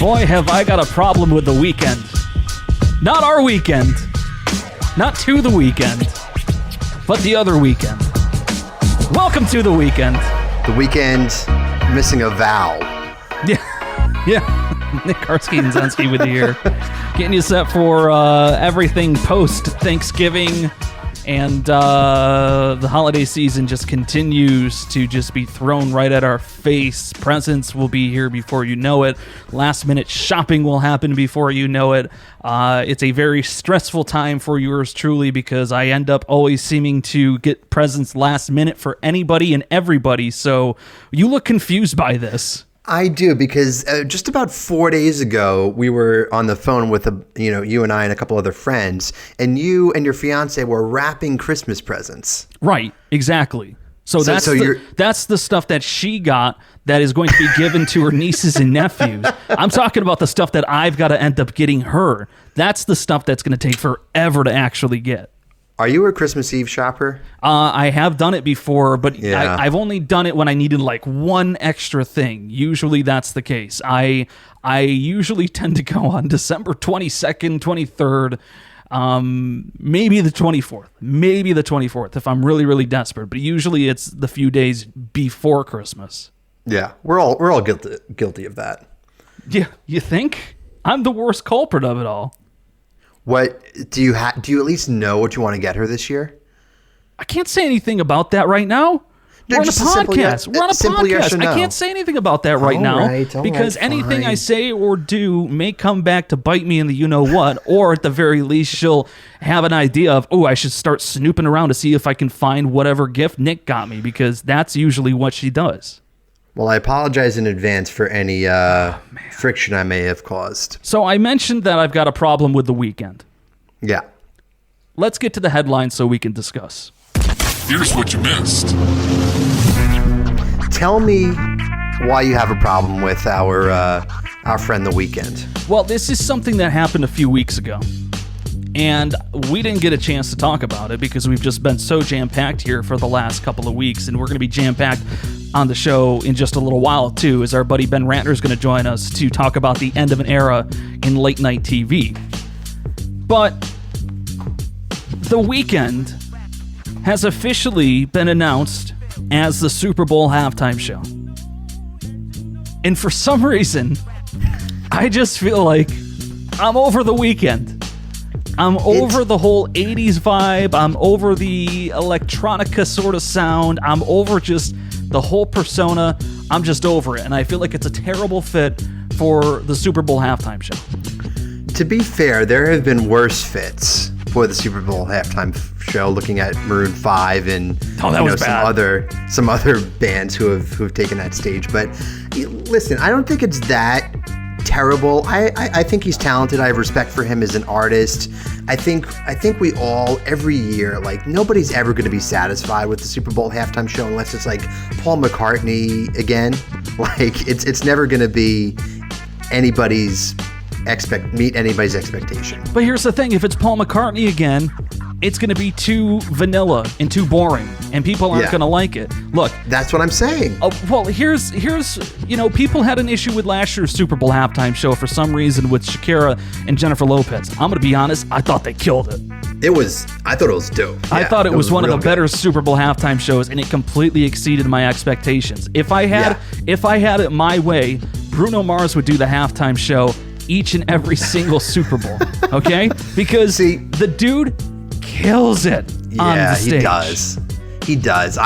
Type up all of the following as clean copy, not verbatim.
Boy, have I got a problem with the Weeknd. Not our Weeknd. Not to the Weeknd. But the other Weeknd. Welcome to the Weeknd. The Weeknd missing a vowel. Yeah. Nick Karski and Zenski with you here. Getting you set for everything post-Thanksgiving. And the holiday season just continues to just be thrown right at our face. Presents will be here before you know it. Last-minute shopping will happen before you know it. It's a very stressful time for yours truly because I end up always seeming to get presents last minute for anybody and everybody. So you look confused by this. I do, because just about 4 days ago, we were on the phone with you and I and a couple other friends, and you and your fiance were wrapping Christmas presents. Right, exactly. So that's the stuff that she got that is going to be given to her nieces and nephews. I'm talking about the stuff that I've got to end up getting her. That's the stuff that's going to take forever to actually get. Are you a Christmas Eve shopper? I have done it before, but yeah. I've only done it when I needed like one extra thing. Usually that's the case. I usually tend to go on December 22nd, 23rd, maybe the 24th. Maybe the 24th if I'm really, really desperate. But usually it's the few days before Christmas. Yeah, we're all guilty of that. Yeah, you think? I'm the worst culprit of it all. What do you at least know what you want to get her this year? I can't say anything about that right now. We're on a podcast. We're on a podcast. Yes or no. I can't say anything about that right now because anything I say or do may come back to bite me in the you-know-what, or at the very least, she'll have an idea of, I should start snooping around to see if I can find whatever gift Nick got me, because that's usually what she does. Well, I apologize in advance for any friction I may have caused. So I mentioned that I've got a problem with the Weeknd. Yeah. Let's get to the headlines so we can discuss. Here's what you missed. Tell me why you have a problem with our friend the Weeknd. Well, this is something that happened a few weeks ago. And we didn't get a chance to talk about it because we've just been so jam-packed here for the last couple of weeks. And we're going to be jam-packed on the show in just a little while, too, as our buddy Ben Ratner is going to join us to talk about the end of an era in late-night TV. But the Weeknd has officially been announced as the Super Bowl halftime show. And for some reason, I just feel like I'm over the Weeknd. I'm over the whole 80s vibe. I'm over the electronica sort of sound. I'm over just the whole persona. I'm just over it. And I feel like it's a terrible fit for the Super Bowl halftime show. To be fair, there have been worse fits for the Super Bowl halftime show, looking at Maroon 5 and some other bands who have taken that stage. But listen, I don't think it's that terrible. I think he's talented. I have respect for him as an artist. I think we all, every year, like, nobody's ever going to be satisfied with the Super Bowl halftime show unless it's like Paul McCartney again. Like, it's never going to be meet anybody's expectation. But here's the thing, if it's Paul McCartney again, it's going to be too vanilla and too boring, and people aren't going to like it. Look, that's what I'm saying. Well, here's people had an issue with last year's Super Bowl halftime show for some reason with Shakira and Jennifer Lopez. I'm going to be honest, I thought they killed it. I thought it was dope. I thought it was one of the better Super Bowl halftime shows, and it completely exceeded my expectations. If I had it my way, Bruno Mars would do the halftime show each and every single Super Bowl, okay? Because the dude kills it on the stage. He does.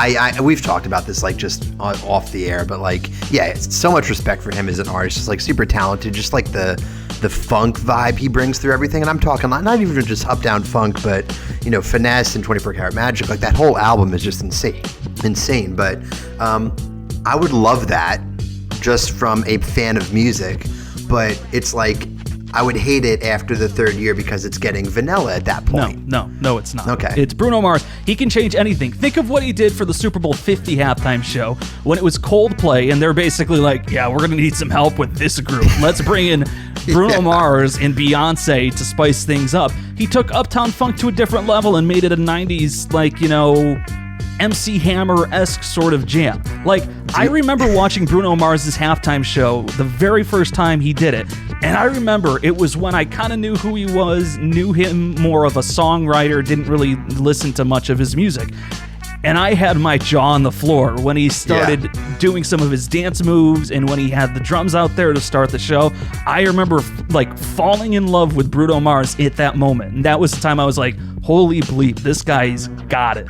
We've talked about this, like, just off the air, but, like, yeah, so much respect for him as an artist. Just, like, super talented, just like the funk vibe he brings through everything. And I'm talking not even just up down funk, but finesse and 24 Karat Magic. Like, that whole album is just insane. But I would love that just from a fan of music. But it's like, I would hate it after the third year because it's getting vanilla at that point. No, it's not. Okay. It's Bruno Mars. He can change anything. Think of what he did for the Super Bowl 50 halftime show when it was Coldplay, and they're basically like, yeah, we're going to need some help with this group. Let's bring in Bruno Mars and Beyonce to spice things up. He took Uptown Funk to a different level and made it a 90s, MC Hammer-esque sort of jam. Like, I remember watching Bruno Mars's halftime show the very first time he did it, and I remember it was when I kind of knew who he was, knew him more of a songwriter, didn't really listen to much of his music. And I had my jaw on the floor when he started doing some of his dance moves and when he had the drums out there to start the show. I remember like falling in love with Bruno Mars at that moment. And that was the time I was like, holy bleep, this guy's got it.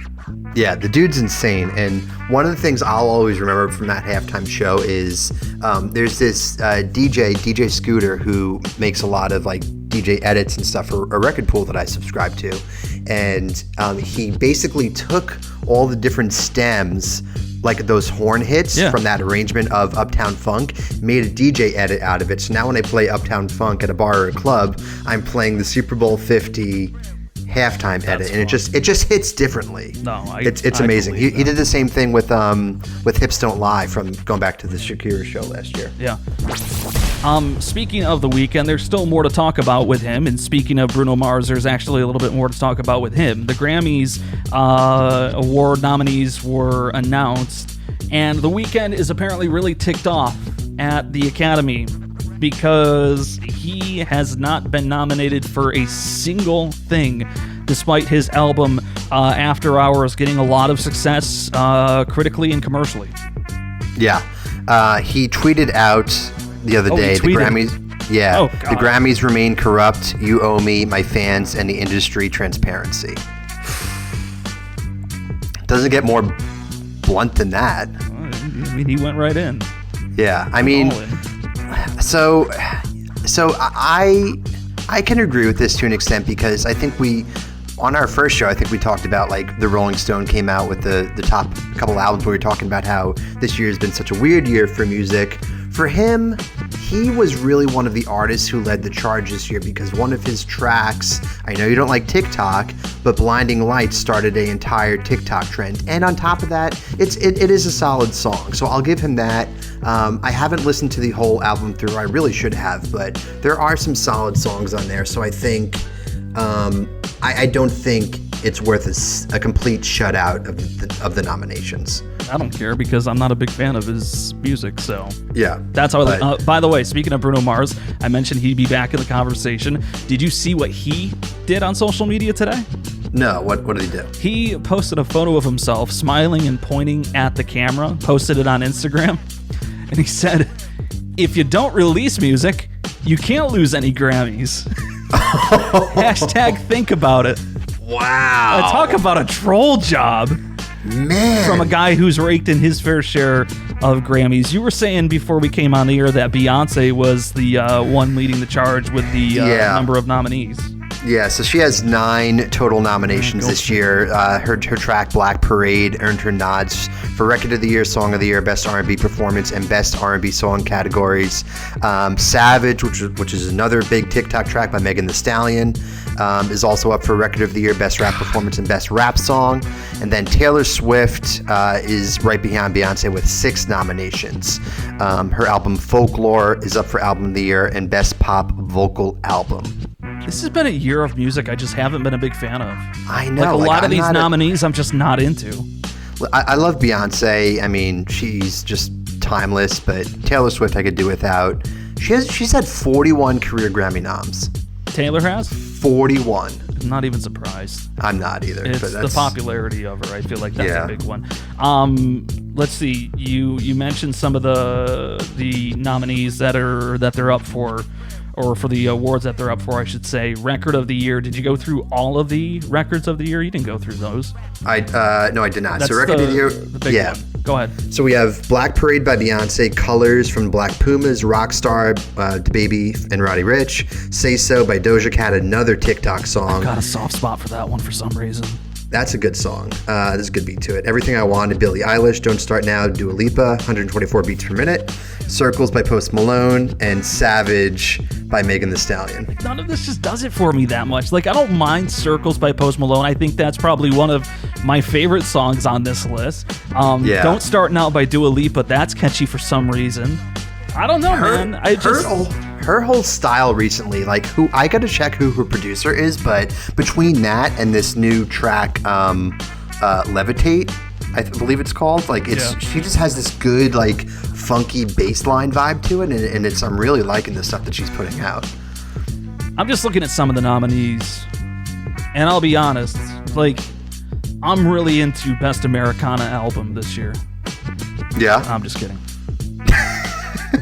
Yeah, the dude's insane. And one of the things I'll always remember from that halftime show is there's this DJ Scooter, who makes a lot of like DJ edits and stuff for a record pool that I subscribe to. And he basically took all the different stems, like those horn hits from that arrangement of Uptown Funk, made a DJ edit out of it. So now when I play Uptown Funk at a bar or a club, I'm playing the Super Bowl 50 halftime edit, and it just hits differently. It's amazing. He did the same thing with Hips Don't Lie, from going back to the Shakira show last year. Yeah. Speaking of the Weeknd, there's still more to talk about with him. And speaking of Bruno Mars, there's actually a little bit more to talk about with him. The Grammys award nominees were announced, and the Weeknd is apparently really ticked off at the Academy because he has not been nominated for a single thing, despite his album After Hours getting a lot of success critically and commercially. Yeah. He tweeted out the other day, the Grammys. Yeah, the Grammys remain corrupt. You owe me, my fans, and the industry transparency. Doesn't get more blunt than that. I mean, he went right in. Yeah, I mean, so I can agree with this to an extent, because I think on our first show, I think we talked about like the Rolling Stone came out with the top couple albums where we were talking about how this year has been such a weird year for music. For him, he was really one of the artists who led the charge this year, because one of his tracks, I know you don't like TikTok, but Blinding Lights started an entire TikTok trend. And on top of that, it is a solid song. So I'll give him that. I haven't listened to the whole album through. I really should have, but there are some solid songs on there. So I think, I don't think it's worth a complete shutout of the nominations. I don't care, because I'm not a big fan of his music, so yeah, that's how. By the way, speaking of Bruno Mars, I mentioned he'd be back in the conversation. Did you see what he did on social media today? No, what did he do? He posted a photo of himself smiling and pointing at the camera, posted it on Instagram, and he said, "If you don't release music, you can't lose any Grammys." Hashtag think about it. Wow. Talk about a troll job. Man. From a guy who's raked in his fair share of Grammys. You were saying before we came on the air that Beyonce was the one leading the charge with the number of nominees. Yeah, so she has 9 total nominations this year. Her track Black Parade earned her nods for Record of the Year, Song of the Year, Best R&B Performance, and Best R&B Song categories. Savage, which is another big TikTok track by Megan Thee Stallion, is also up for Record of the Year, Best Rap Performance, and Best Rap Song. And then Taylor Swift is right behind Beyonce with 6 nominations. Her album Folklore is up for Album of the Year and Best Pop Vocal Album. This has been a year of music I just haven't been a big fan of. I know. Like a lot of these nominees I'm just not into. I love Beyonce. I mean, she's just timeless, but Taylor Swift I could do without. She's had 41 career Grammy noms. Taylor has? 41. I'm not even surprised. I'm not either. It's the popularity of her. I feel like that's a big one. Let's see. You mentioned some of the nominees that they're up for, or for the awards that they're up for, I should say. Record of the Year. Did you go through all of the records of the year? You didn't go through those. No, I did not. That's so Record of the Year. The big one. Go ahead. So we have Black Parade by Beyonce, Colors from Black Pumas, Rockstar, DaBaby and Roddy Ricch, Say So by Doja Cat, another TikTok song. I've got a soft spot for that one for some reason. That's a good song. There's a good beat to it. Everything I Wanted, Billie Eilish, Don't Start Now, Dua Lipa, 124 beats per minute, Circles by Post Malone, and Savage by Megan Thee Stallion. None of this just does it for me that much. Like, I don't mind Circles by Post Malone. I think that's probably one of my favorite songs on this list. Don't Start Now by Dua Lipa, that's catchy for some reason. I don't know, man. Her whole style recently, like I got to check who her producer is, but between that and this new track, Levitate, I believe it's called. Like she just has this good like funky bass line vibe to it, and I'm really liking the stuff that she's putting out. I'm just looking at some of the nominees, and I'll be honest, like I'm really into Best Americana Album this year. Yeah, I'm just kidding.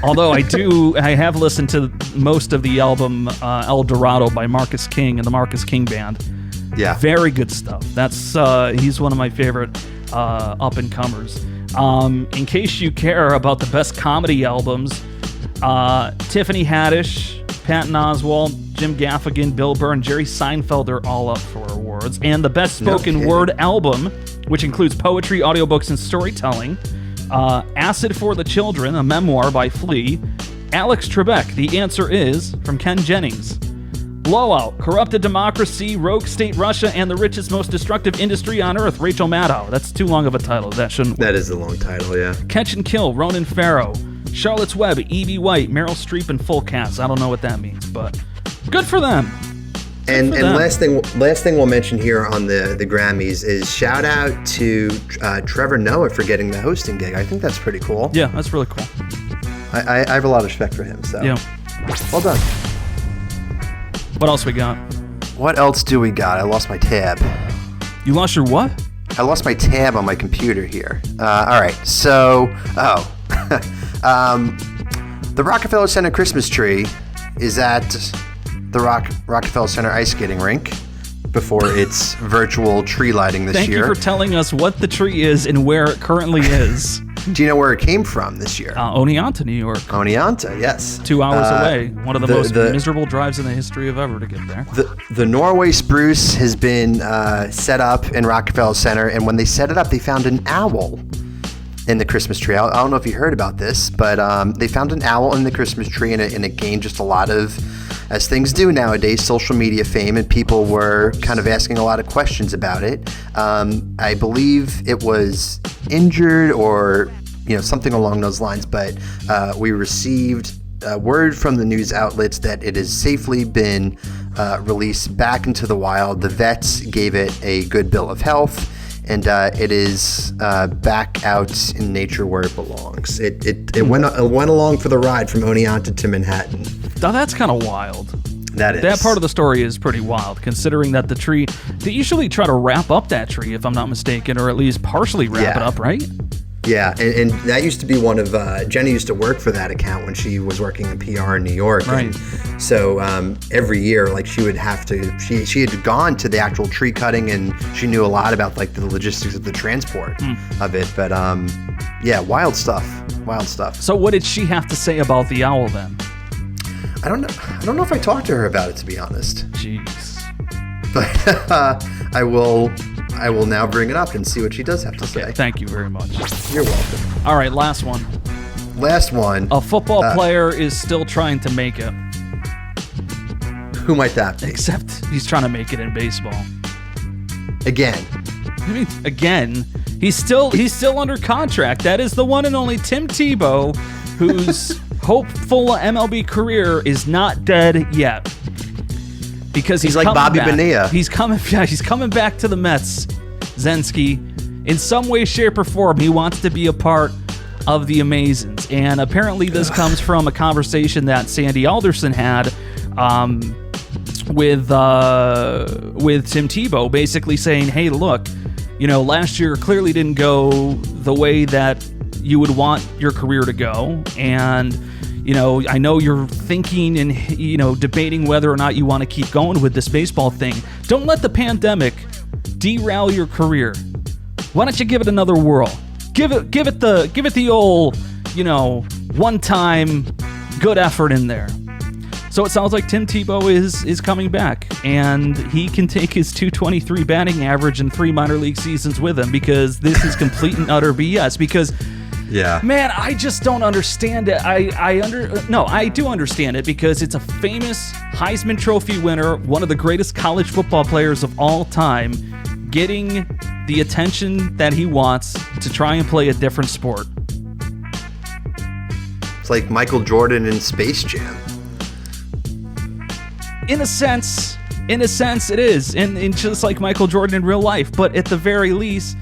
Although I have listened to most of the album El Dorado by Marcus King and the Marcus King Band. Yeah, very good stuff. That's he's one of my favorite up and comers. In case you care about the best comedy albums, Tiffany Haddish, Patton Oswalt, Jim Gaffigan, Bill Burr, and Jerry Seinfeld are all up for awards. And the best spoken word album, which includes poetry, audiobooks, and storytelling. Acid for the Children, a memoir by Flea. Alex Trebek, The Answer Is, from Ken Jennings. Blowout, Corrupted Democracy, Rogue State Russia, and the Richest, Most Destructive Industry on Earth, Rachel Maddow. That's too long of a title. That shouldn't work. That is a long title, yeah. Catch and Kill, Ronan Farrow. Charlotte's Web, Evie White, Meryl Streep, and Full Cast. I don't know what that means, but good for them. And last thing we'll mention here on the Grammys is shout out to Trevor Noah for getting the hosting gig. I think that's pretty cool. Yeah, that's really cool. I have a lot of respect for him. So yeah, well done. What else we got? What else do we got? I lost my tab. You lost your what? I lost my tab on my computer here. All right, so the Rockefeller Center Christmas tree is at the Rockefeller Center ice skating rink before its virtual tree lighting this year. Thank you for telling us what the tree is and where it currently is. Do you know where it came from this year? Oneonta, New York. Oneonta, yes. 2 hours away. One of the most miserable drives in the history of ever to get there. The Norway spruce has been set up in Rockefeller Center, and when they set it up, they found an owl in the Christmas tree. I don't know if you heard about this, but they found an owl in the Christmas tree, and it gained just a lot of, as things do nowadays, social media fame, and people were kind of asking a lot of questions about it. I believe it was injured or something along those lines, but we received word from the news outlets that it has safely been released back into the wild. The vets gave it a good bill of health, and it is back out in nature where it belongs. It went along for the ride from Oneonta to Manhattan. Now that's kind of wild. That is. That part of the story is pretty wild, considering that the tree, they usually try to wrap up that tree, if I'm not mistaken, or at least partially wrap it up, right? Yeah, and that used to be one of, Jenny used to work for that account when she was working in PR in New York. Right. And so every year, like she would have to, she had gone to the actual tree cutting, and she knew a lot about like the logistics of the transport of it. But yeah, wild stuff. So what did she have to say about the owl then? I don't know if I talked to her about it, to be honest. Jeez. But I will now bring it up and see what she does have to say. Thank you very much. You're welcome. All right, last one. A football player is still trying to make it. Who might that be? Except he's trying to make it in baseball. Again. I mean, again. He's still under contract. That is the one and only Tim Tebow, whose hopeful MLB career is not dead yet. Because he's like Bobby back. Bonilla. He's coming back to the Mets, Zenski. In some way, shape, or form, he wants to be a part of the Amazons. And apparently this comes from a conversation that Sandy Alderson had with Tim Tebow, basically saying, hey, look, last year clearly didn't go the way that you would want your career to go. And I know you're thinking and, debating whether or not you want to keep going with this baseball thing. Don't let the pandemic derail your career. Why don't you give it another whirl? Give it the old, one-time good effort in there. So it sounds like Tim Tebow is coming back, and he can take his .223 batting average in 3 minor league seasons with him, because this is complete and utter BS. Because yeah, man, I just don't understand it. I do understand it, because it's a famous Heisman Trophy winner, one of the greatest college football players of all time, getting the attention that he wants to try and play a different sport. It's like Michael Jordan in Space Jam. In a sense, it is. And just like Michael Jordan in real life. But at the very least,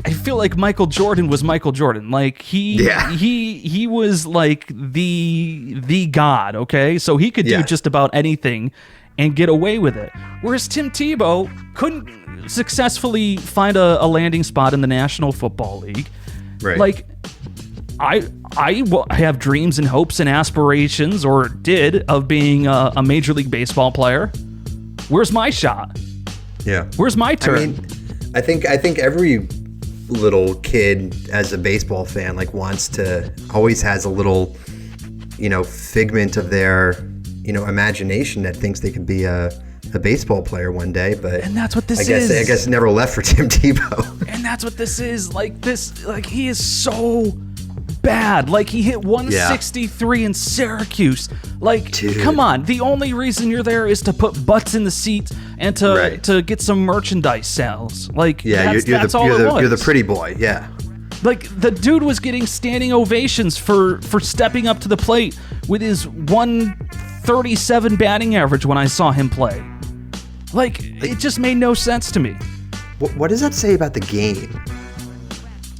I feel like Michael Jordan was Michael Jordan. Like he was like the god, okay? So he could do just about anything and get away with it. Whereas Tim Tebow couldn't successfully find a landing spot in the National Football League. Right. Like I have dreams and hopes and aspirations, or did, of being a Major League Baseball player. Where's my shot? Yeah. Where's my turn? I mean, I think every little kid as a baseball fan always has a little, figment of their, imagination that thinks they could be a baseball player one day. And that's what this is. I guess it never left for Tim Tebow. And that's what this is. Like he is so bad. Like he hit 163 in Syracuse. Like, dude, come on. The only reason you're there is to put butts in the seats and to get some merchandise sales. Like, that's all it was. You're the pretty boy. Yeah. Like, the dude was getting standing ovations for stepping up to the plate with his 137 batting average when I saw him play. Like, it just made no sense to me. What does that say about the game?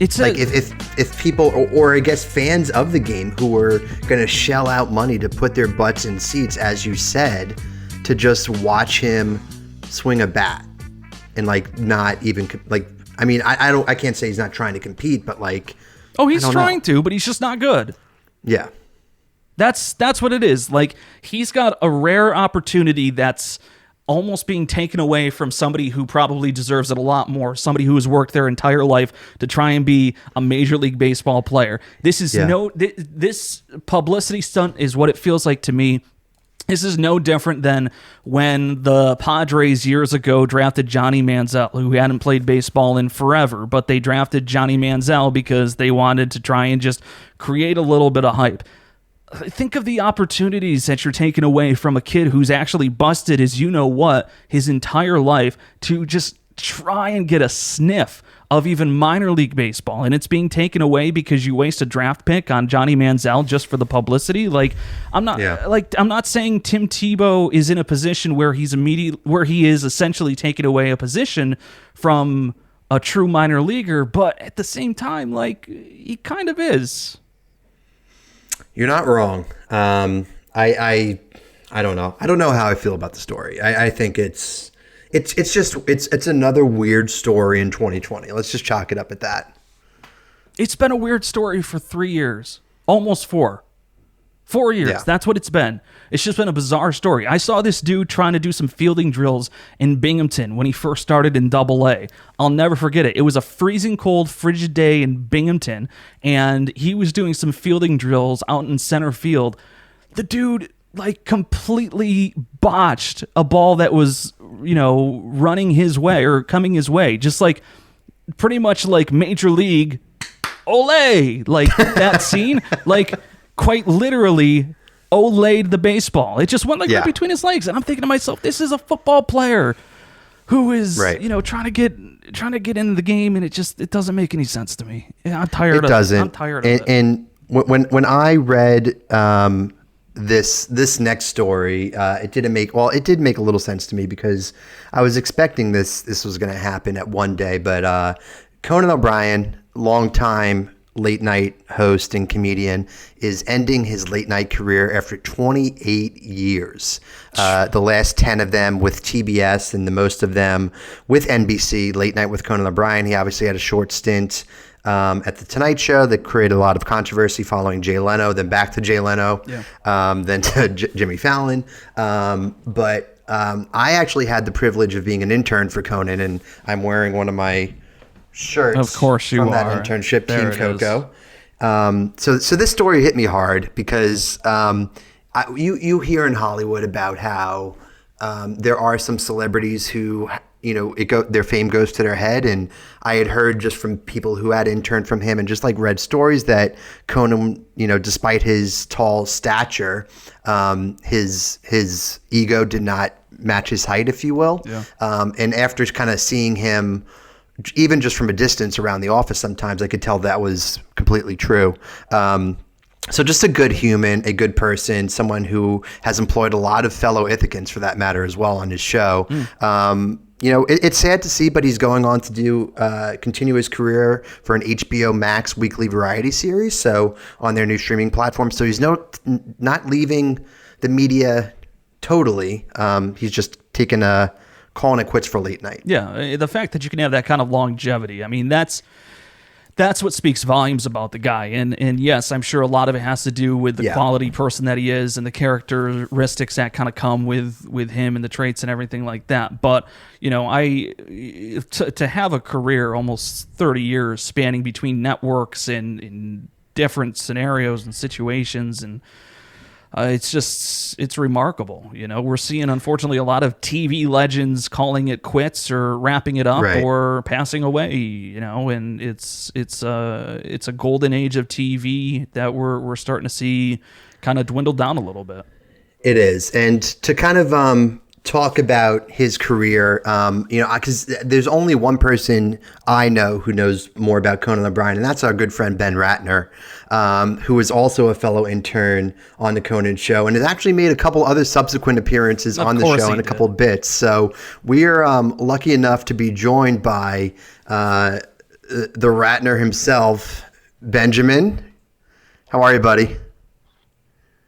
It's like if people, or I guess fans of the game who were going to shell out money to put their butts in seats, as you said, to just watch him swing a bat and not even I can't say he's not trying to compete, but he's trying to, but he's just not good. Yeah. That's what it is. Like, he's got a rare opportunity that's almost being taken away from somebody who probably deserves it a lot more, somebody who has worked their entire life to try and be a Major League Baseball player. This is this publicity stunt is what it feels like to me. This is no different than when the Padres years ago drafted Johnny Manziel, who hadn't played baseball in forever, but they drafted Johnny Manziel because they wanted to try and just create a little bit of hype. Think of the opportunities that you're taking away from a kid who's actually busted his entire life to just try and get a sniff of even minor league baseball, and it's being taken away because you waste a draft pick on Johnny Manziel just for the publicity. Like, I'm not saying Tim Tebow is in a position where he is essentially taking away a position from a true minor leaguer, but at the same time, he kind of is. You're not wrong. I don't know. I don't know how I feel about the story. I think it's another weird story in 2020. Let's just chalk it up at that. It's been a weird story for 3 years, almost 4 years. Yeah. That's what it's been. It's just been a bizarre story. I saw this dude trying to do some fielding drills in Binghamton when he first started in AA. I'll never forget it. It was a freezing cold, frigid day in Binghamton, and he was doing some fielding drills out in center field. The dude completely botched a ball that was, running his way or coming his way. Just pretty much Major League, ole, that scene, quite literally olayed the baseball. It just went right between his legs, and I'm thinking to myself, this is a football player who is trying to get into the game, and it doesn't make any sense to me. I'm tired of it. I'm tired of it. And when I read this next story, it did make a little sense to me, because I was expecting this was going to happen at one day, but Conan O'Brien, longtime late night host and comedian, is ending his late night career after 28 years. The last 10 of them with TBS, and the most of them with NBC. Late Night with Conan O'Brien. He obviously had a short stint at the Tonight Show that created a lot of controversy following Jay Leno, then back to Jay Leno, then to Jimmy Fallon. But I actually had the privilege of being an intern for Conan, and I'm wearing one of my shirts. Of course you from are. That internship, there Team Coco. So this story hit me hard because you hear in Hollywood about how there are some celebrities who their fame goes to their head, and I had heard just from people who had interned from him and just read stories that Conan, despite his tall stature, his ego did not match his height, if you will. Yeah. And after kind of seeing him, even just from a distance around the office, sometimes I could tell that was completely true. So just a good human, a good person, someone who has employed a lot of fellow Ithacans, for that matter, as well, on his show. it's sad to see, but he's going on to do continue his career for an HBO Max weekly variety series. So on their new streaming platform. So he's not leaving the media totally. He's just calling it quits for late night. Yeah, the fact that you can have that kind of longevity. I mean, that's what speaks volumes about the guy. And yes, I'm sure a lot of it has to do with the quality person that he is and the characteristics that kind of come with him and the traits and everything like that. But, to have a career almost 30 years spanning between networks and in different scenarios and situations, and it's remarkable. We're seeing, unfortunately, a lot of TV legends calling it quits or wrapping it up or passing away, and it's a golden age of TV that we're starting to see kind of dwindle down a little bit. It is. And to kind of talk about his career, because there's only one person I know who knows more about Conan O'Brien, and that's our good friend Ben Ratner, who is also a fellow intern on the Conan show and has actually made a couple other subsequent appearances on the show and a couple bits. So we are lucky enough to be joined by the Ratner himself, Benjamin. How are you, buddy?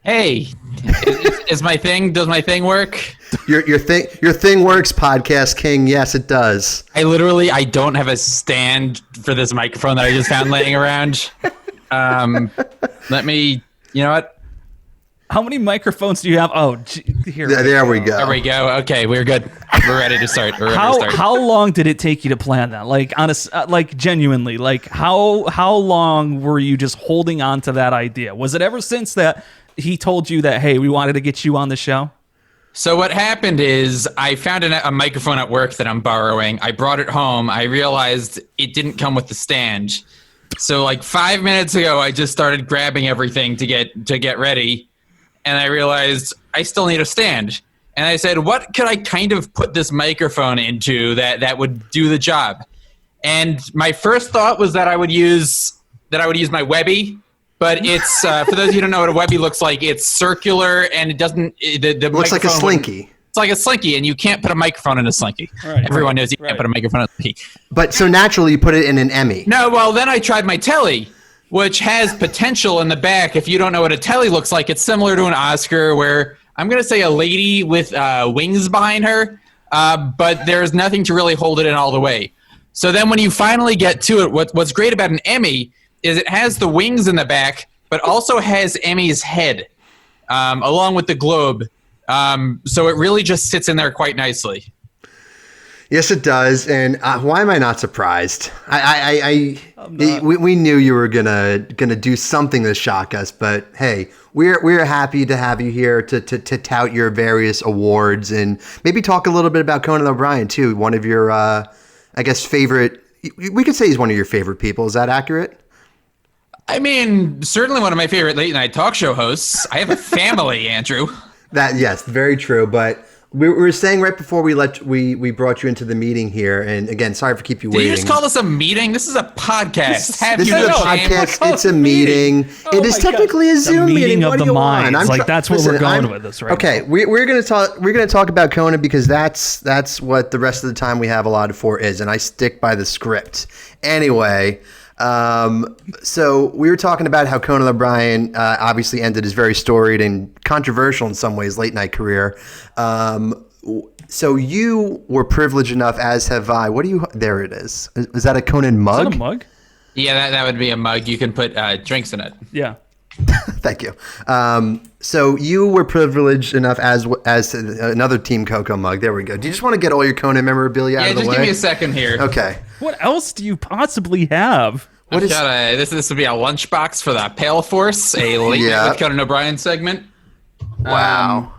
Hey, does my thing work? Your thing works, podcast king. Yes, it does. I don't have a stand for this microphone that I just found laying around. Let me, you know what? How many microphones do you have? Oh, here. There we go. There we go. Okay, we're good. We're ready to start. How long did it take you to plan that? Like, honest, genuinely, like how long were you just holding on to that idea? Was it ever since that he told you that, hey, we wanted to get you on the show? So what happened is I found a microphone at work that I'm borrowing. I brought it home. I realized it didn't come with the stand. So like 5 minutes ago, I just started grabbing everything to get ready. And I realized I still need a stand. And I said, what could I kind of put this microphone into that would do the job? And my first thought was that I would use my Webby. But it's for those of you who don't know what a Webby looks like, it's circular and it doesn't. The looks like a slinky. It's like a slinky, and you can't put a microphone in a slinky. Right, Everyone knows you can't put a microphone in a slinky. But so naturally, you put it in an Emmy. No, well then I tried my telly, which has potential in the back. If you don't know what a telly looks like, it's similar to an Oscar, where I'm going to say a lady with wings behind her, but there's nothing to really hold it in all the way. So then when you finally get to it, what's great about an Emmy is it has the wings in the back, but also has Emmy's head, along with the globe. So it really just sits in there quite nicely. Yes, it does. And why am I not surprised? We knew you were gonna do something to shock us, but hey, we're happy to have you here to tout your various awards and maybe talk a little bit about Conan O'Brien too. One of your, favorite. We could say he's one of your favorite people. Is that accurate? I mean, certainly one of my favorite late night talk show hosts. I have a family, Andrew. Yes, very true. But we were saying right before we brought you into the meeting here, and again, sorry for keep you waiting. Did you just call this a meeting? This is a podcast. This is a podcast. It's a meeting. It is technically a Zoom meeting. Of the minds. That's where we're going with this, right? Okay, we're gonna talk. We're gonna talk about Conan because that's what the rest of the time we have allotted for is, and I stick by the script. Anyway. So we were talking about how Conan O'Brien obviously ended his very storied and controversial in some ways late night career. So you were privileged enough, as have I. There it is. Is that a Conan mug? Is that a mug? Yeah, that would be a mug. You can put drinks in it. Yeah. Thank you. So you were privileged enough as another Team Coco mug. There we go. Do you just want to get all your Conan memorabilia out of the way? Yeah, just give me a second here. Okay. What else do you possibly have? This would be a lunchbox for the Pale Force, a late night with Conan O'Brien segment. Wow.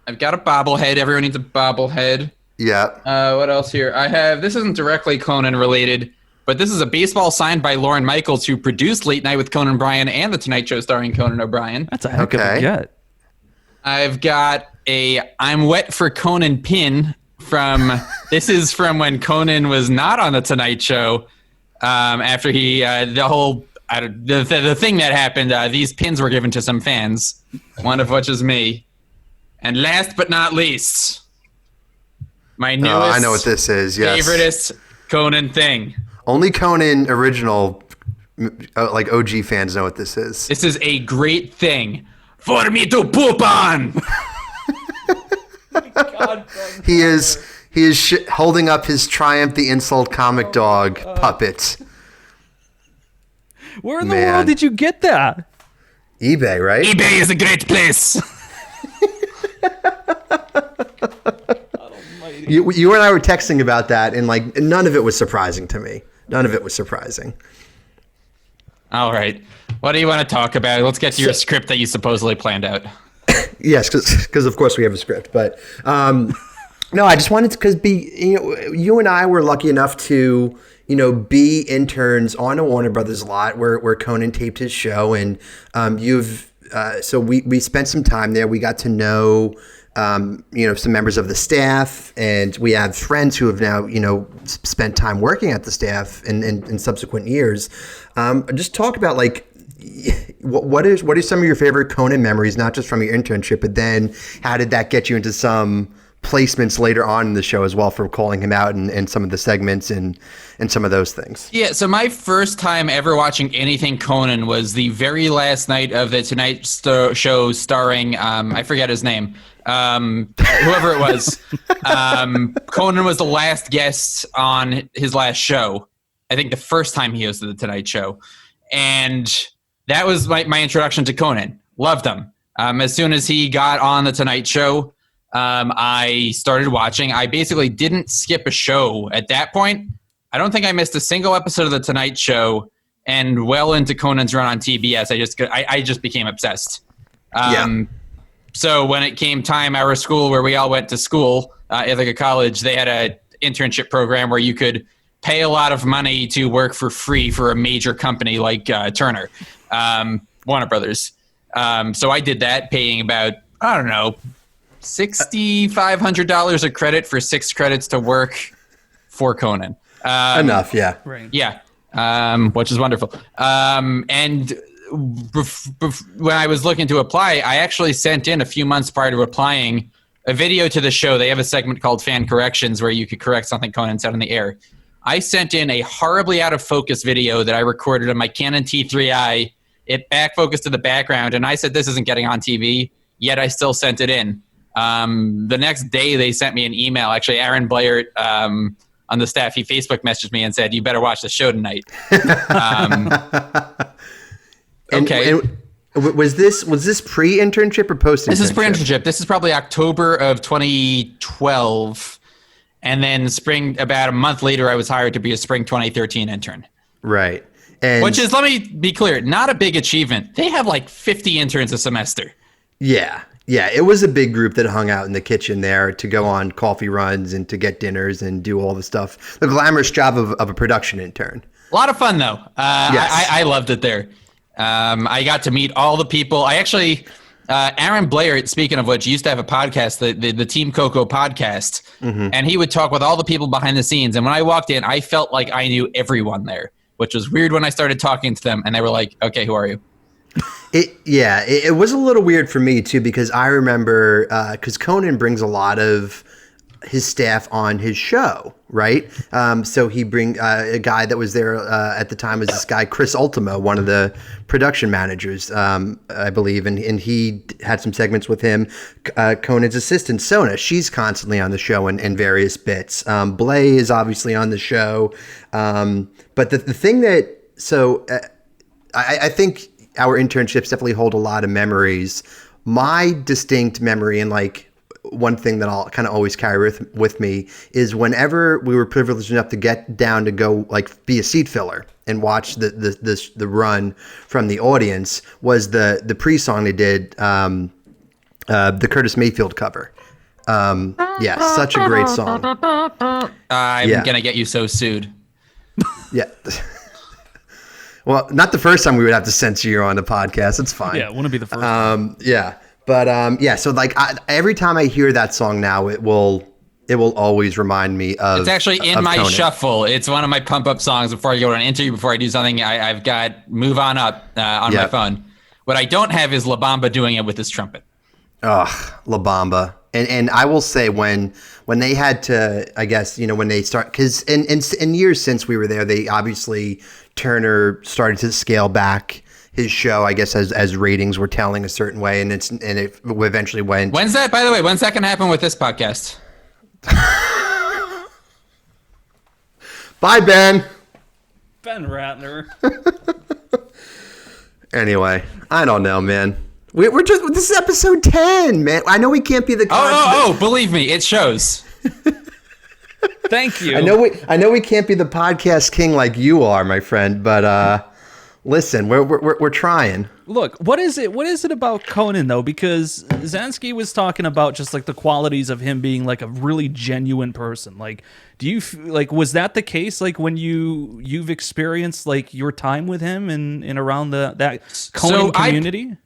I've got a bobblehead. Everyone needs a bobblehead. Yeah. What else here? This isn't directly Conan related, but this is a baseball signed by Lorne Michaels, who produced Late Night with Conan O'Brien and The Tonight Show starring Conan O'Brien. That's a heck of a get. I've got a I'm Wet for Conan pin this is from when Conan was not on The Tonight Show. After he, the thing that happened, these pins were given to some fans, one of which is me. And last but not least, My newest, I know what this is. Yes, favoriteest Conan thing. Only Conan original, like OG fans know what this is. This is a great thing for me to poop on. God, He is holding up his Triumph the Insult comic dog puppet. where in the world did you get that? eBay, right? eBay is a great place. You and I were texting about that, and like none of it was surprising to me. None of it was surprising. All right. What do you want to talk about? Let's get to your script that you supposedly planned out. Yes, because of course we have a script, but no, I just wanted to you and I were lucky enough to be interns on a Warner Brothers lot where Conan taped his show, and so we spent some time there. We got to know some members of the staff, and we have friends who have now spent time working at the staff in subsequent years. Just talk about like. What are some of your favorite Conan memories, not just from your internship, but then how did that get you into some placements later on in the show as well for calling him out and some of the segments and some of those things? Yeah, so my first time ever watching anything Conan was the very last night of the Tonight Show starring, I forget his name, whoever it was. Conan was the last guest on his last show. I think the first time he hosted the Tonight Show. And that was my introduction to Conan. Loved him. As soon as he got on the Tonight Show, I started watching. I basically didn't skip a show at that point. I don't think I missed a single episode of the Tonight Show, and well into Conan's run on TBS, I just became obsessed. So when it came time, our school where we all went to school, Ithaca College, they had an internship program where you could pay a lot of money to work for free for a major company like Turner, Warner Brothers. So I did that, paying about, I don't know, $6,500 a credit for 6 credits to work for Conan. Enough, yeah. Right. Yeah, which is wonderful. And when I was looking to apply, I actually sent in a few months prior to applying a video to the show. They have a segment called Fan Corrections where you could correct something Conan said on the air. I sent in a horribly out of focus video that I recorded on my Canon T3i. It back focused to the background, and I said, this isn't getting on TV, yet I still sent it in. The next day, they sent me an email. Actually, Aaron Blair on the staff, he Facebook messaged me and said, you better watch the show tonight. Okay. And was this pre-internship or post-internship? This is pre-internship. This is probably October of 2012. And then about a month later, I was hired to be a spring 2013 intern. Right. Which is, let me be clear, not a big achievement. They have like 50 interns a semester. Yeah. Yeah, it was a big group that hung out in the kitchen there to go on coffee runs and to get dinners and do all the stuff. The glamorous job of a production intern. A lot of fun, though. Yes. I loved it there. I got to meet all the people. I actually... Aaron Blair, speaking of which, used to have a podcast, the Team Coco podcast, and he would talk with all the people behind the scenes. And when I walked in, I felt like I knew everyone there, which was weird when I started talking to them, and they were like, okay, who are you? It was a little weird for me, too, because I remember, because Conan brings a lot of his staff on his show, right? So he bring a guy that was there at the time was this guy, Chris Ultimo, one of the production managers, I believe. And he had some segments with him. Conan's assistant, Sona, she's constantly on the show in various bits. Blay is obviously on the show. But the thing that, I think our internships definitely hold a lot of memories. My distinct memory and like, one thing that I'll kind of always carry with me is whenever we were privileged enough to get down to go like be a seat filler and watch the run from the audience was the pre-song they did, the Curtis Mayfield cover. Such a great song. I'm gonna get you so sued. Yeah. Well, not the first time we would have to censor you on the podcast. It's fine. Yeah, it wouldn't be the first time. Yeah. But so like every time I hear that song now, it will always remind me of. It's actually in my Conan. shuffle. It's one of my pump up songs before I go to an interview. Before I do something, I've got "Move On Up" on my phone. What I don't have is La Bamba doing it with his trumpet. Ugh, La Bamba. And I will say when they had to, I guess, when they start, because in years since we were there, they obviously, Turner started to scale back his show, I guess, as ratings were telling a certain way, and it eventually went. When's that, by the way, when's that going to happen with this podcast? Bye, Ben. Ben Ratner. Anyway, I don't know, man. We're just, this is episode 10, man. I know we can't be the. Believe me, it shows. Thank you. I know we can't be the podcast king like you are, my friend, but listen, we're trying. Look, what is it about Conan though? Because Zenski was talking about just like the qualities of him being like a really genuine person. Like, do you was that the case? Like when you've experienced like your time with him and around that Conan community?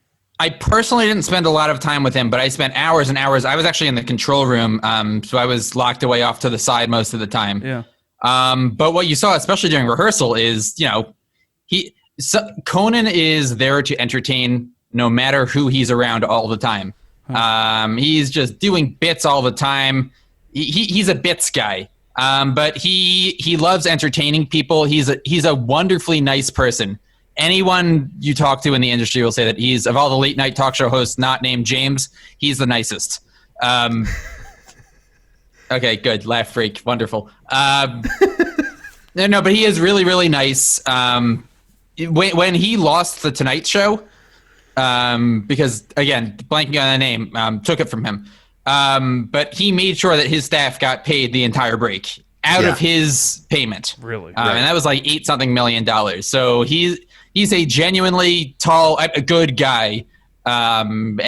I personally didn't spend a lot of time with him, but I spent hours and hours. I was actually in the control room, so I was locked away off to the side most of the time. Yeah. But what you saw, especially during rehearsal, is Conan is there to entertain no matter who he's around all the time. He's just doing bits all the time. He's a bits guy, but he loves entertaining people. He's a wonderfully nice person. Anyone you talk to in the industry will say that he's, of all the late night talk show hosts not named James, he's the nicest. Okay, good. Laugh freak. Wonderful. No, but he is really, really nice. When he lost the Tonight Show, because, again, blanking on the name, took it from him. But he made sure that his staff got paid the entire break out of his payment. Really? And that was like $8-something million. So he's a genuinely tall, a good guy. And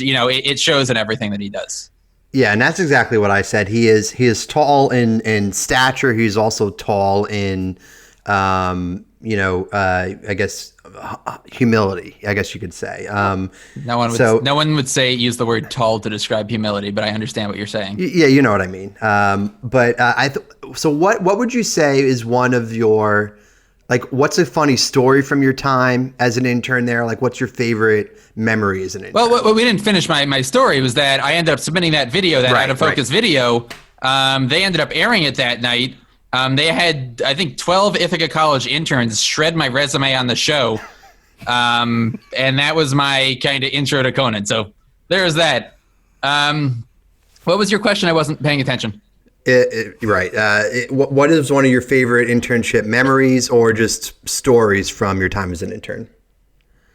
it shows in everything that he does. Yeah, and that's exactly what I said. He is tall in stature. He's also tall in, I guess, humility, I guess you could say. No one would use the word tall to describe humility, but I understand what you're saying. Yeah, you know what I mean. So what would you say is one of your, like, what's a funny story from your time as an intern there? Like, what's your favorite memory as an intern? Well, what we didn't finish my story was that I ended up submitting that video, that out of focus video. They ended up airing it that night. They had, I think, 12 Ithaca College interns shred my resume on the show. And that was my kind of intro to Conan. So there's that. What was your question? I wasn't paying attention. What is one of your favorite internship memories or just stories from your time as an intern?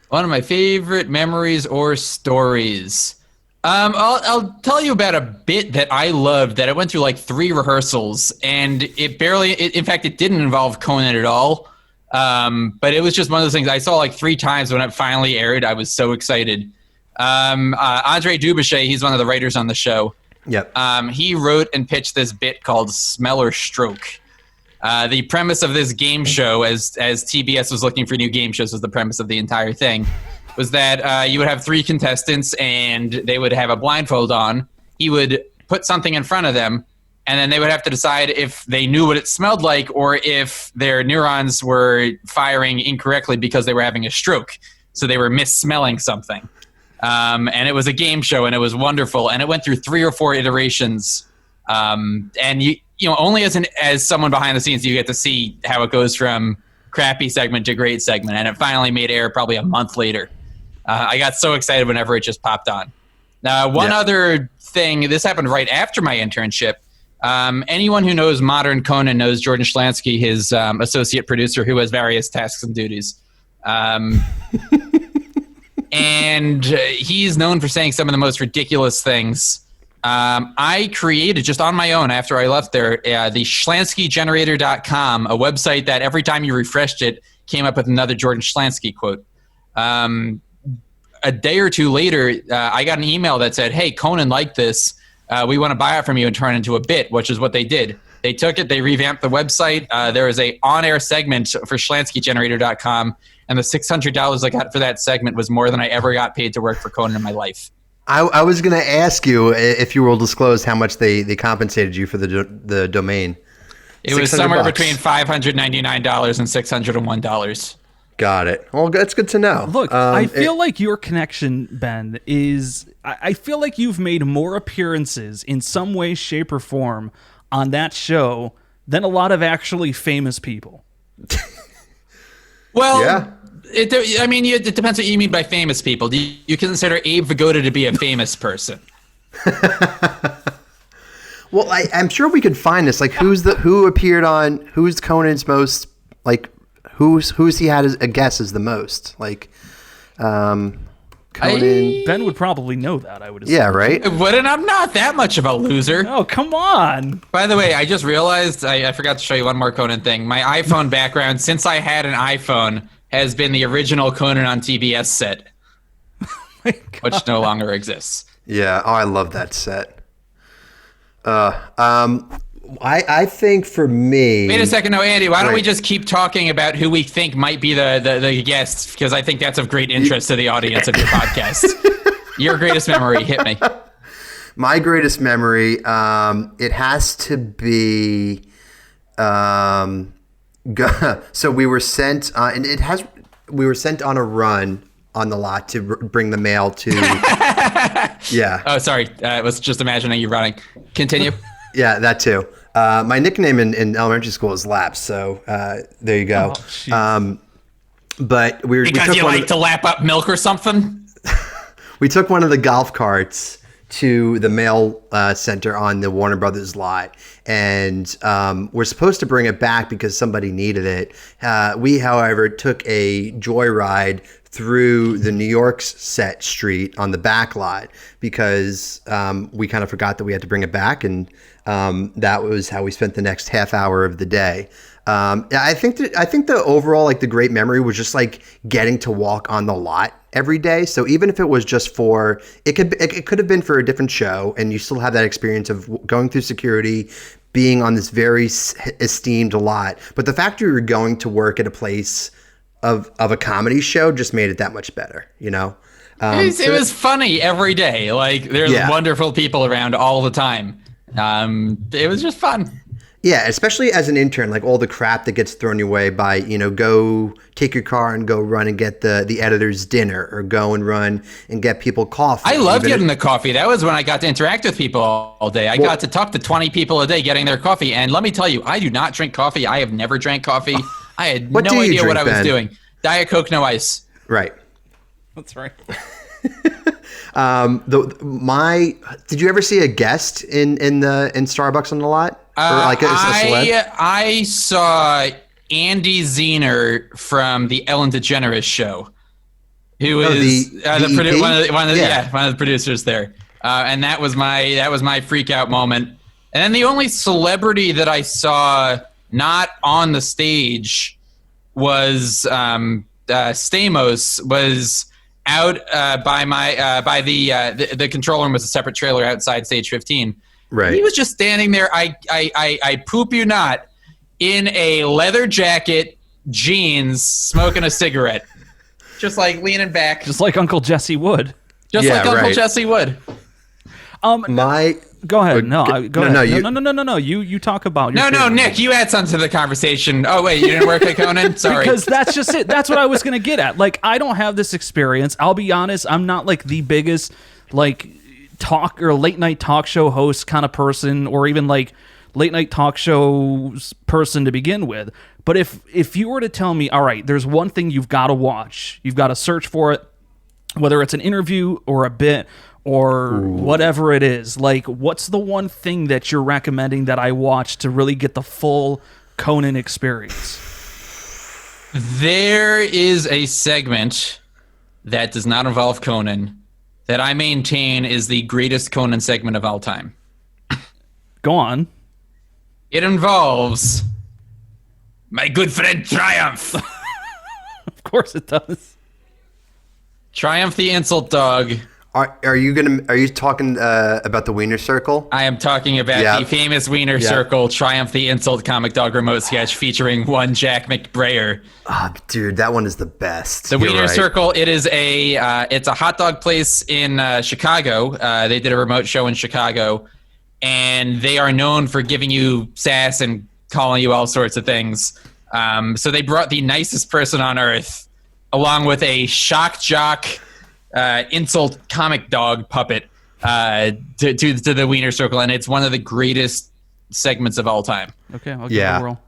One of my favorite memories or stories. I'll tell you about a bit that I loved that I went through like 3 rehearsals, and it didn't involve Conan at all. But it was just one of those things I saw like 3 times when it finally aired. I was so excited. Andre Dubuchet, he's one of the writers on the show. Yep. He wrote and pitched this bit called Smell or Stroke. The premise of this game show, as TBS was looking for new game shows, was the premise of the entire thing, was that you would have 3 contestants and they would have a blindfold on. He would put something in front of them, and then they would have to decide if they knew what it smelled like or if their neurons were firing incorrectly because they were having a stroke. So they were missmelling something. And it was a game show, and it was wonderful. And it went through 3 or 4 iterations. And only as someone behind the scenes, you get to see how it goes from crappy segment to great segment. And it finally made air probably a month later. I got so excited whenever it just popped on. One other thing, this happened right after my internship. Anyone who knows modern Conan knows Jordan Schlansky, his associate producer, who has various tasks and duties. And he's known for saying some of the most ridiculous things. I created, just on my own after I left there, the SchlanskyGenerator.com, a website that every time you refreshed it came up with another Jordan Schlansky quote. A day or 2 later, I got an email that said, "Hey, Conan liked this. We want to buy it from you and turn it into a bit," which is what they did. They took it, they revamped the website. There was a on-air segment for SchlanskyGenerator.com, and the $600 I got for that segment was more than I ever got paid to work for Conan in my life. I was going to ask you if you will disclose how much they compensated you for the domain. It was somewhere between $599 and $601. Got it. Well, that's good to know. Look, I feel like your connection, Ben, is... I feel like you've made more appearances in some way, shape, or form on that show than a lot of actually famous people. Well, yeah. It depends what you mean by famous people. Do you consider Abe Vigoda to be a famous person? Well, I'm sure we could find this. Like, who's Conan's most, like, who's he had as a guess as the most? Like, Conan. Ben would probably know that, I would assume. Yeah, right? Wouldn't I'm not that much of a loser. Oh, come on. By the way, I just realized I forgot to show you one more Conan thing. My iPhone background, since I had an iPhone, has been the original Conan on TBS set, which no longer exists. Yeah. Oh, I love that set. I think for me... Wait a second. No, Andy, why don't we just keep talking about who we think might be the guests? Because I think that's of great interest to the audience of your podcast. Your greatest memory. Hit me. My greatest memory, it has to be... so we were sent... we were sent on a run on the lot to bring the mail to... Yeah. Oh, sorry. I was just imagining you running. Continue. Yeah, that too. My nickname in elementary school is Laps, so there you go. But because you like to lap up milk or something? We took one of the golf carts to the mail center on the Warner Brothers lot, and we're supposed to bring it back because somebody needed it. We, however, took a joyride through the New York set street on the back lot because we kind of forgot that we had to bring it back, and that was how we spent the next half hour of the day. I think the overall, like, the great memory was just like getting to walk on the lot every day. So even if it was just for it could have been for a different show, and you still have that experience of going through security, being on this very esteemed lot. But the fact you were going to work at a place of a comedy show just made it that much better, you know? It was funny every day. Like, there's wonderful people around all the time. It was just fun. Yeah, especially as an intern, like all the crap that gets thrown your way by, go take your car and go run and get the editor's dinner, or go and run and get people coffee. I love getting the coffee. That was when I got to interact with people all day. I got to talk to 20 people a day getting their coffee. And let me tell you, I do not drink coffee. I have never drank coffee. I had no idea what I was doing. Diet Coke, no ice. Right. That's right. Did you ever see a guest in Starbucks on the lot? Or like a celeb? I saw Andy Zener from the Ellen DeGeneres show, who is one of the producers there, and that was my freak out moment. And then the only celebrity that I saw not on the stage was Stamos was out by the control room was a separate trailer outside stage 15. Right. He was just standing there. I poop you not, in a leather jacket, jeans, smoking a cigarette, just like leaning back, just like Uncle Jesse would. Uncle Jesse would. Go ahead. Go ahead. No. You talk about. No, Nick, you add something to the conversation. Oh wait, you didn't work at Conan? Sorry. Because that's just it. That's what I was gonna get at. Like, I don't have this experience. I'll be honest. I'm not like the biggest talk or late night talk show host kind of person, or even like late night talk shows person to begin with. But if you were to tell me, all right, there's one thing you've got to watch, you've got to search for it, whether it's an interview or a bit or whatever it is, like, what's the one thing that you're recommending that I watch to really get the full Conan experience? There is a segment that does not involve Conan that I maintain is the greatest Conan segment of all time. Go on. It involves my good friend Triumph. Of course it does. Triumph the insult dog. Are you talking about the Wiener Circle? I am talking about the famous Wiener Circle, Triumph the insult comic dog remote sketch featuring one Jack McBrayer. Oh, dude, that one is the best. The Wiener Circle. It is it's a hot dog place in Chicago. They did a remote show in Chicago, and they are known for giving you sass and calling you all sorts of things. So they brought the nicest person on earth along with a shock jock insult comic dog puppet to the Wiener Circle, and it's one of the greatest segments of all time. Okay, I'll give it a whirl.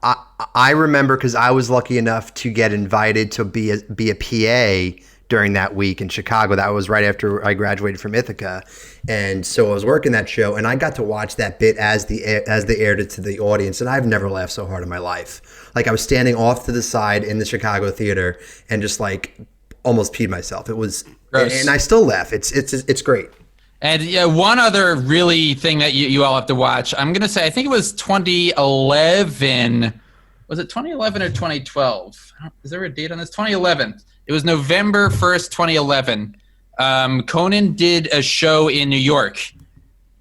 I remember because I was lucky enough to get invited to be a PA during that week in Chicago. That was right after I graduated from Ithaca, and so I was working that show, and I got to watch that bit as they aired it to the audience, and I've never laughed so hard in my life. Like, I was standing off to the side in the Chicago theater and just like almost peed myself. It was, and I still laugh. It's great. And one other really thing that you all have to watch, I'm going to say, I think it was 2011. Was it 2011 or 2012? Is there a date on this? 2011. It was November 1st, 2011. Conan did a show in New York.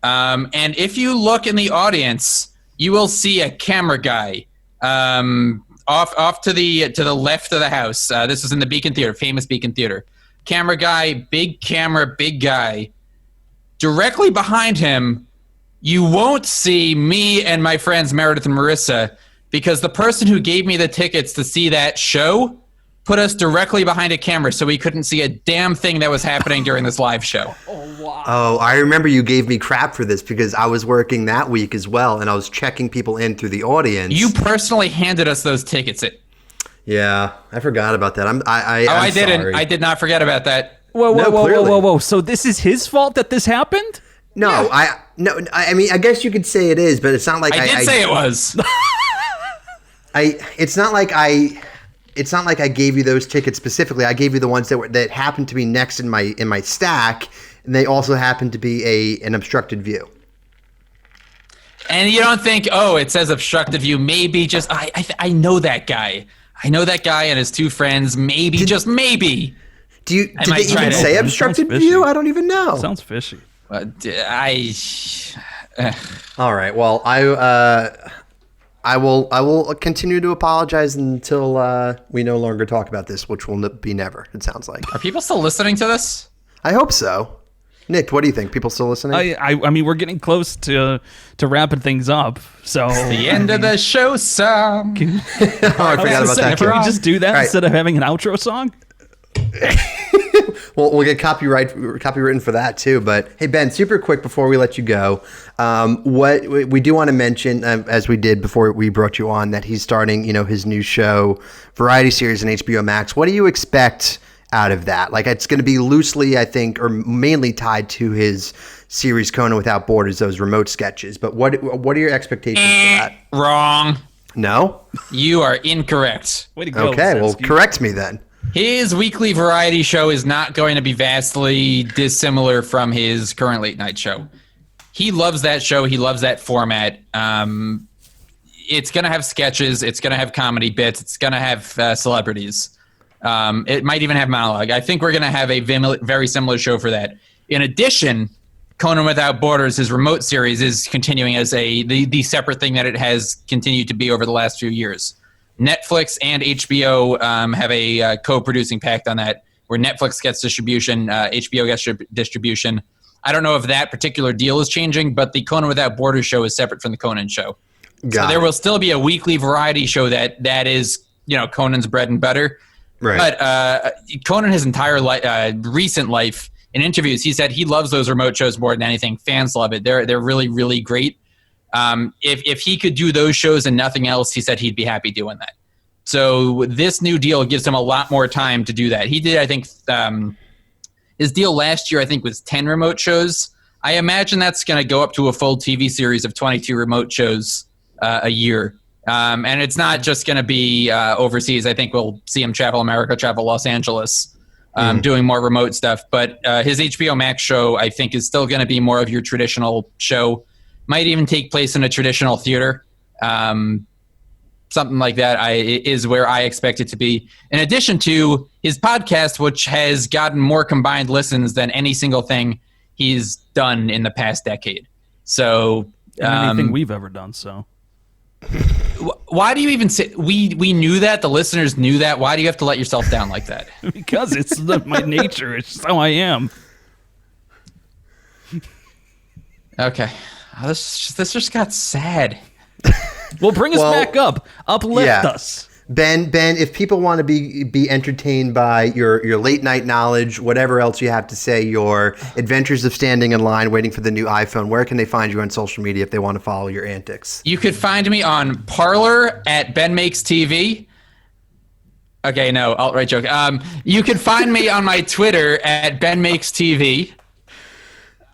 And if you look in the audience, you will see a camera guy off to the left of the house. This was in the Beacon Theater, famous Beacon Theater. Camera guy, big camera, big guy. Directly behind him, you won't see me and my friends Meredith and Marissa, because the person who gave me the tickets to see that show put us directly behind a camera, so we couldn't see a damn thing that was happening during this live show. Oh, wow. Oh, I remember you gave me crap for this because I was working that week as well, and I was checking people in through the audience. You personally handed us those tickets. Yeah, I forgot about that. I didn't. Sorry. I did not forget about that. Whoa. So this is his fault that this happened? No, I mean, I guess you could say it is, but it's not like I did say it was. It's not like I gave you those tickets specifically. I gave you the ones that happened to be next in my stack, and they also happened to be an obstructed view. And you don't think, oh, it says obstructed view. Maybe just I know that guy. I know that guy and his two friends. Maybe just maybe. Did they even say obstructed view? I don't even know. Sounds fishy. All right. Well, I will continue to apologize until we no longer talk about this, which will be never. It sounds like. Are people still listening to this? I hope so. Nick, what do you think? People still listening? I mean, we're getting close to wrapping things up. So the end of the show song. I forgot about that. Can we just do that instead of having an outro song? Well, we'll get copywritten for that too. But hey, Ben, super quick before we let you go, what we do want to mention, as we did before we brought you on, that he's starting, his new show, variety series on HBO Max. What do you expect out of that? Like, it's going to be loosely, I think, or mainly tied to his series Conan Without Borders, those remote sketches. But what are your expectations for that? Wrong. No? You are incorrect. Way to go. Okay, Zenski. well, correct me then. His weekly variety show is not going to be vastly dissimilar from his current late night show. He loves that show. He loves that format. It's going to have sketches. It's going to have comedy bits. It's going to have celebrities. It might even have monologue. I think we're going to have a very similar show for that. In addition, Conan Without Borders, his remote series, is continuing as the separate thing that it has continued to be over the last few years. Netflix and HBO have a co-producing pact on that, where Netflix gets distribution, HBO gets distribution. I don't know if that particular deal is changing, but the Conan Without Borders show is separate from the Conan show. So there will still be a weekly variety show that is, Conan's bread and butter. Right. But Conan, his entire recent life, in interviews, he said he loves those remote shows more than anything. Fans love it. They're really, really great. If he could do those shows and nothing else, he said he'd be happy doing that. So this new deal gives him a lot more time to do that. He did, I think, his deal last year, I think, was 10 remote shows. I imagine that's going to go up to a full TV series of 22 remote shows a year. And it's not just going to be overseas. I think we'll see him travel America, travel Los Angeles, doing more remote stuff. But his HBO Max show, I think, is still going to be more of your traditional show. Might even take place in a traditional theater. Something like that is where I expect it to be. In addition to his podcast, which has gotten more combined listens than any single thing he's done in the past decade. So anything we've ever done. So why do you even say we knew that? The listeners knew that. Why do you have to let yourself down like that? Because it's my nature. It's just how I am. Okay. This just got sad. Well, bring us back up. Uplift us. Ben, if people want to be entertained by your late night knowledge, whatever else you have to say, your adventures of standing in line waiting for the new iPhone, where can they find you on social media if they want to follow your antics? You could find me on Parler at Ben Makes TV. Okay, no, alt-right joke. You could find me on my Twitter at Ben Makes TV.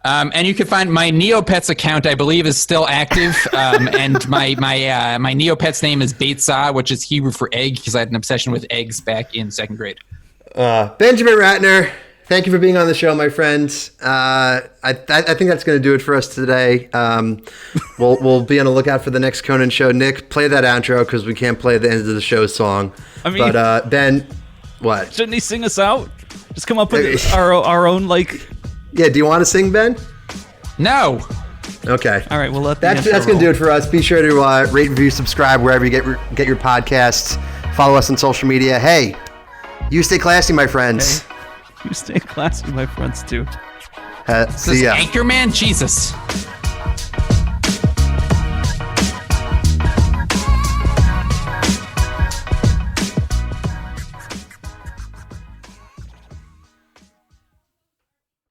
And you can find my Neopets account, I believe, is still active. And my Neopets name is Beitzah, which is Hebrew for egg, because I had an obsession with eggs back in second grade. Benjamin Ratner, thank you for being on the show, my friends. I think that's going to do it for us today. We'll be on the lookout for the next Conan show. Nick, play that outro because we can't play the end of the show song. But Ben, what? Shouldn't he sing us out? Just come up with our own like. Yeah, do you want to sing, Ben? No. Okay. All right, well, that's going to do it for us. Be sure to rate, review, subscribe wherever you get your podcasts. Follow us on social media. Hey, you stay classy, my friends. Hey, you stay classy, my friends, too. See ya. Anchorman? Jesus.